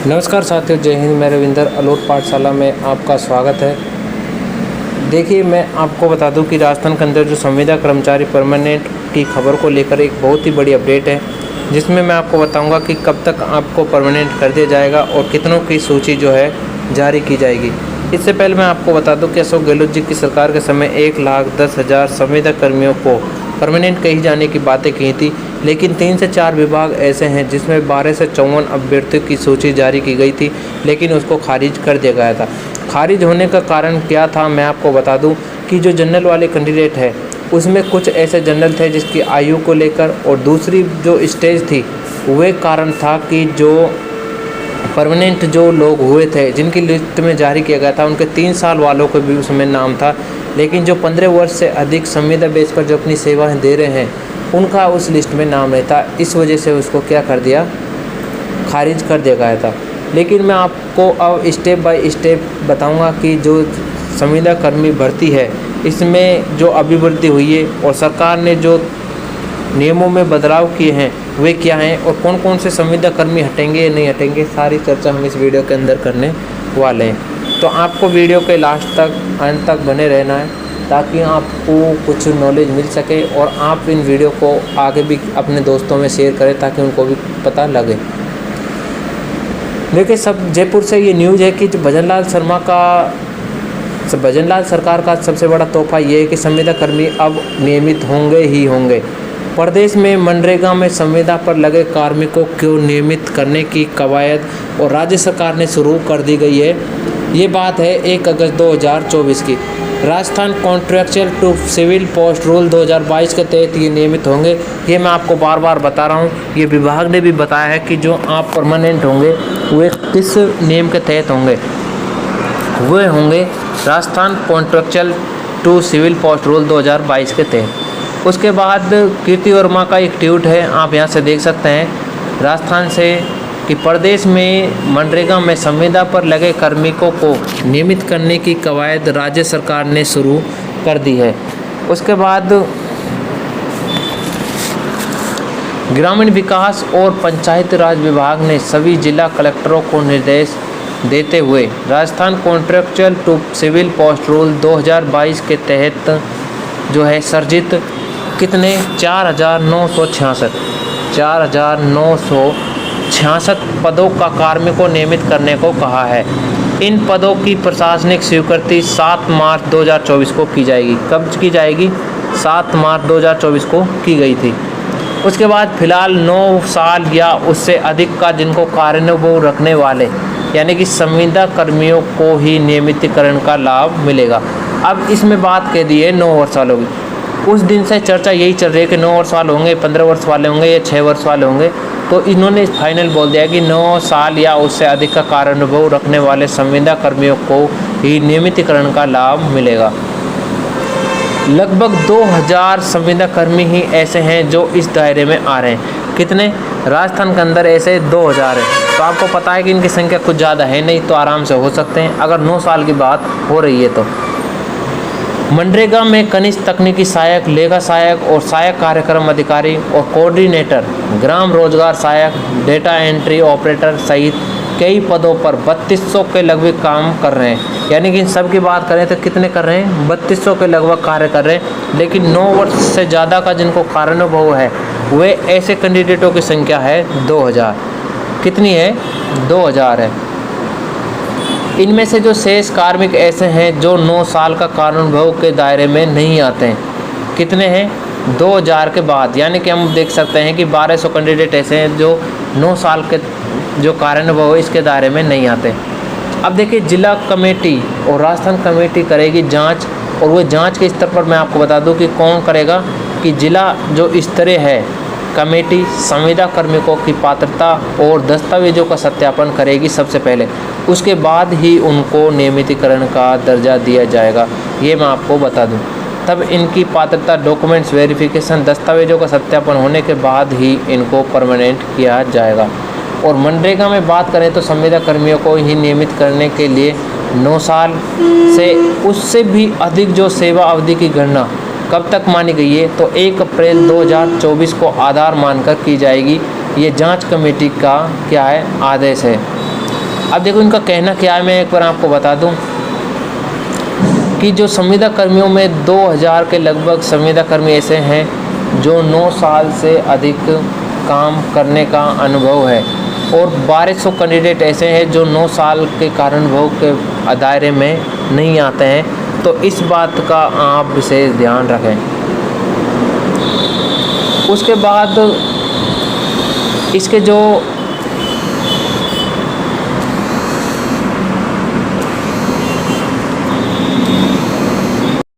नमस्कार साथियों, जय हिंद। मैं रविंदर अलोट पाठशाला में आपका स्वागत है। देखिए, मैं आपको बता दूं कि राजस्थान के अंदर जो संविदा कर्मचारी परमानेंट की खबर को लेकर एक बहुत ही बड़ी अपडेट है, जिसमें मैं आपको बताऊंगा कि कब तक आपको परमानेंट कर दिया जाएगा और कितनों की सूची जो है जारी की जाएगी। इससे पहले मैं आपको बता दूं कि अशोक गहलोत जी की सरकार के समय 1,10,000 संविदा कर्मियों को परमानेंट कही जाने की बातें की थी, लेकिन 3 से 4 विभाग ऐसे हैं जिसमें 12 से 54 अभ्यर्थियों की सूची जारी की गई थी, लेकिन उसको खारिज कर दिया गया था। खारिज होने का कारण क्या था, मैं आपको बता दूं कि जो जनरल वाले कैंडिडेट है उसमें कुछ ऐसे जनरल थे जिसकी आयु को लेकर, और दूसरी जो स्टेज थी वह कारण था कि जो परमानेंट जो लोग हुए थे जिनकी लिस्ट में जारी किया गया था उनके 3 साल वालों को भी उसमें नाम था, लेकिन जो 15 वर्ष से अधिक संविदा बेस पर जो अपनी सेवाएं दे रहे हैं उनका उस लिस्ट में नाम नहीं था। इस वजह से उसको क्या कर दिया, खारिज कर दिया गया था। लेकिन मैं आपको अब स्टेप बाय स्टेप बताऊंगा कि जो संविदा कर्मी भर्ती है इसमें जो अभिवृद्धि हुई है और सरकार ने जो नियमों में बदलाव किए हैं वे क्या हैं और कौन कौन से संविदा कर्मी हटेंगे या नहीं हटेंगे, सारी चर्चा हम इस वीडियो के अंदर करने वाले हैं। तो आपको वीडियो के लास्ट तक, अंत तक बने रहना है ताकि आपको कुछ नॉलेज मिल सके और आप इन वीडियो को आगे भी अपने दोस्तों में शेयर करें ताकि उनको भी पता लगे। देखिए, सब जयपुर से ये न्यूज़ है कि जो भजनलाल सरकार का सबसे बड़ा तोहफा ये है कि संविदा कर्मी अब नियमित होंगे ही होंगे। प्रदेश में मनरेगा में संविदा पर लगे कार्मिकों को नियमित करने की कवायद और राज्य सरकार ने शुरू कर दी गई है। ये बात है 1 अगस्त 2024 की। Rajasthan contractual to civil post rule 2022 के तहत ये नियमित होंगे। ये मैं आपको बार बार बता रहा हूँ, ये विभाग ने भी बताया है कि जो आप परमानेंट होंगे वे किस नियम के तहत होंगे। वे होंगे Rajasthan contractual to civil post rule 2022 के तहत। उसके बाद कीर्ति वर्मा का एक ट्वीट है, आप यहाँ से देख सकते हैं राजस्थान से, कि प्रदेश में मनरेगा में संविदा पर लगे कार्मिकों को नियमित करने की कवायद राज्य सरकार ने शुरू कर दी है। उसके बाद ग्रामीण विकास और पंचायत राज विभाग ने सभी जिला कलेक्टरों को निर्देश देते हुए Rajasthan contractual to civil post rule 2022 के तहत जो है सर्जित कितने 4,966 पदों का कार्मिकों को नियमित करने को कहा है। इन पदों की प्रशासनिक स्वीकृति 7 मार्च 2024 को की जाएगी। कब की जाएगी? 7 मार्च 2024 को की गई थी। उसके बाद फिलहाल 9 साल या उससे अधिक का जिनको कार्यानुभव रखने वाले यानी कि संविदा कर्मियों को ही नियमितीकरण का लाभ मिलेगा। अब इसमें बात कह दी है 9 वर्ष वालों की। उस दिन से चर्चा यही चल रही है कि 9 वर्ष वाले होंगे, 15 वर्ष वाले होंगे या 6 वर्ष वाले होंगे। तो इन्होंने फाइनल बोल दिया कि 9 साल या उससे अधिक का कार्यानुभव रखने वाले संविदा कर्मियों को ही नियमितीकरण का लाभ मिलेगा। लगभग 2000 संविदा कर्मी ही ऐसे हैं जो इस दायरे में आ रहे हैं। कितने? राजस्थान के अंदर ऐसे 2000 है। तो आपको पता है कि इनकी संख्या कुछ ज़्यादा है नहीं, तो आराम से हो सकते हैं अगर 9 साल की बात हो रही है तो। मनरेगा में कनिष्ठ तकनीकी सहायक, लेखा सहायक और सहायक कार्यक्रम अधिकारी और कोऑर्डिनेटर, ग्राम रोजगार सहायक, डेटा एंट्री ऑपरेटर सहित कई पदों पर 3200 के लगभग काम कर रहे हैं। यानी कि इन सब की बात करें तो कितने कर रहे हैं? 3200 के लगभग कार्य कर रहे हैं। लेकिन 9 वर्ष से ज़्यादा का जिनको कार्यानुभव है वे ऐसे कैंडिडेटों की संख्या है 2000। कितनी है? 2000 है। इनमें से जो शेष कार्मिक ऐसे हैं जो 9 साल का कार्यानुभव के दायरे में नहीं आते हैं। कितने हैं? 2000 के बाद। यानी कि हम देख सकते हैं कि 1200 कैंडिडेट ऐसे हैं जो 9 साल के जो कार्यानुभव है इसके दायरे में नहीं आते। अब देखिए, जिला कमेटी और राजस्थान कमेटी करेगी जांच, और वो जांच के स्तर पर मैं आपको बता दूं कि कौन करेगा, कि जिला जो स्तरीय है कमेटी संविदा कार्मिकों की पात्रता और दस्तावेजों का सत्यापन करेगी सबसे पहले। उसके बाद ही उनको नियमितीकरण का दर्जा दिया जाएगा। ये मैं आपको बता दूं। तब इनकी पात्रता, डॉक्यूमेंट्स वेरिफिकेशन, दस्तावेजों का सत्यापन होने के बाद ही इनको परमानेंट किया जाएगा। और मनरेगा में बात करें तो संविदा कर्मियों को ही नियमित करने के लिए 9 साल से उससे भी अधिक जो सेवा अवधि की गणना कब तक मानी गई है, तो 1 अप्रैल 2024 को आधार मानकर की जाएगी। ये जांच कमेटी का क्या है? आदेश है। अब देखो इनका कहना क्या है, मैं एक बार आपको बता दूं कि जो संविदा कर्मियों में 2000 के लगभग संविदा कर्मी ऐसे हैं जो 9 साल से अधिक काम करने का अनुभव है और 1200 कैंडिडेट ऐसे हैं जो 9 साल के कार्यानुभव के दायरे में नहीं आते हैं। तो इस बात का आप विशेष ध्यान रखें। उसके बाद इसके जो